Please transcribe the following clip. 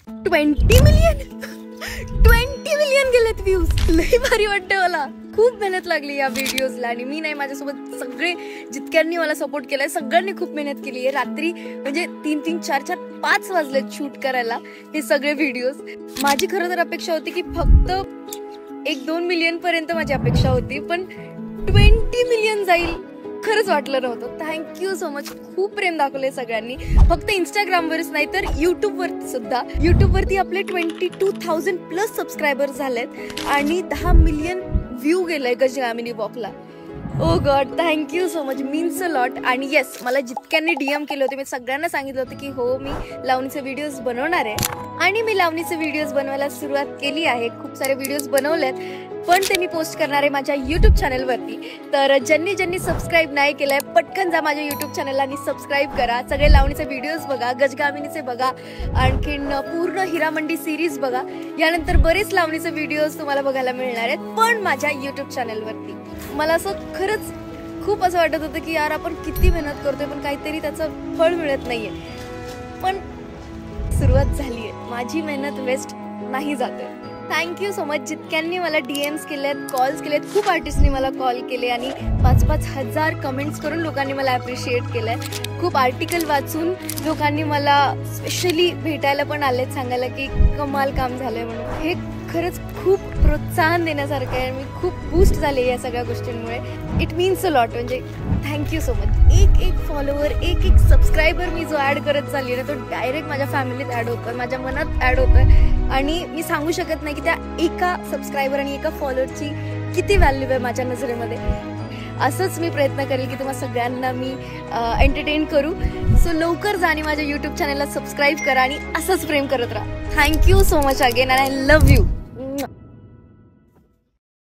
20 million 20 million गेलेत views. लई भारी वाटतं मला. खूप मेहनत लागली या व्हिडिओजला आणि मी नाही, माझ्यासोबत सगळे जितक्यांनी मला सपोर्ट केलाय सगळ्यांनी खूप मेहनत केली आहे. रात्री म्हणजे 3-3, 4-4, 5 वाजले शूट करायला हे सगळे व्हिडिओज. माझी खरं तर अपेक्षा होती की फक्त 1-2 मिलियन पर्यंत माझी अपेक्षा होती, पण 20 मिलियन जाईल खरंच वाटलं नव्हतं. Thank you so much. खूप प्रेम दाखवले सगळ्यांनी, फक्त इंस्टाग्रामवरच नाही तर युट्यूबवरती सुद्धा. युट्यूबवरती आपले 22,000 प्लस सबस्क्रायबर्स झालेत आणि 10 मिलियन व्ह्यू गेलाय गजगामिनी वॉकला. Oh god, thank you so much, means a lot. आणि येस, मला जितक्यांनी DM केले होते मी सगळ्यांना सांगितलं होतं की हो मी लावणीचे व्हिडिओज बनवणार आहे आणि मी लावणीचे व्हिडिओज बनवायला सुरुवात केली आहे. खूप सारे व्हिडिओज बनवलेत, पण ते मी पोस्ट करणार आहे माझ्या यूट्यूब चॅनलवरती. तर ज्यांनी सबस्क्राईब नाही केलंय पटकन जा माझ्या यूट्यूब चॅनलला आणि सबस्क्राईब करा. सगळे लावणीचे व्हिडिओज बघा, गजगामिनीचे बघा, आणखीन पूर्ण हिरामंडी सिरीज बघा. यानंतर बरेच लावणीचे व्हिडिओज तुम्हाला बघायला मिळणार आहेत, पण माझ्या यूट्यूब चॅनलवरती. मला असं खरंच खूप असं वाटत होतं की यार आपण किती मेहनत करतोय पण काहीतरी त्याचं फळ मिळत नाहीये. पण सुरुवात झाली आहे, माझी मेहनत वेस्ट नाही जाते. Thank you so much. जितक्यांनी मला DMs केलेत, कॉल्स केलेत, खूप आर्टिस्टनी मला कॉल केले आणि 5-5 हजार कमेंट्स करून लोकांनी मला ॲप्रिशिएट केलं आहे. खूप आर्टिकल वाचून लोकांनी मला स्पेशली भेटायला पण आलेत, सांगायला की कमाल काम झालं आहे म्हणून. हे खरंच खूप प्रोत्साहन देण्यासारखं आहे. मी खूप बूस्ट झाले या सगळ्या गोष्टींमुळे. It means a lot. म्हणजे थँक्यू सो मच. एक फॉलोवर, एक सबस्क्रायबर मी जो ॲड करत चालली आहे ना, तो डायरेक्ट माझ्या फॅमिलीत ॲड होतोय, माझ्या मनात ॲड होतोय. आणि मी सांगू शकत नाही की त्या एका सबस्क्रायबर आणि एका फॉलोअरची किती व्हॅल्यू आहे माझ्या नजरेमध्ये. असंच मी प्रयत्न करेल की तुम्हाला सगळ्यांना मी एंटरटेन करू. सो लवकर जा आणि माझ्या यूट्यूब चॅनलला सबस्क्राईब करा आणि असंच प्रेम करत राहा. Thank you so much again and I love you.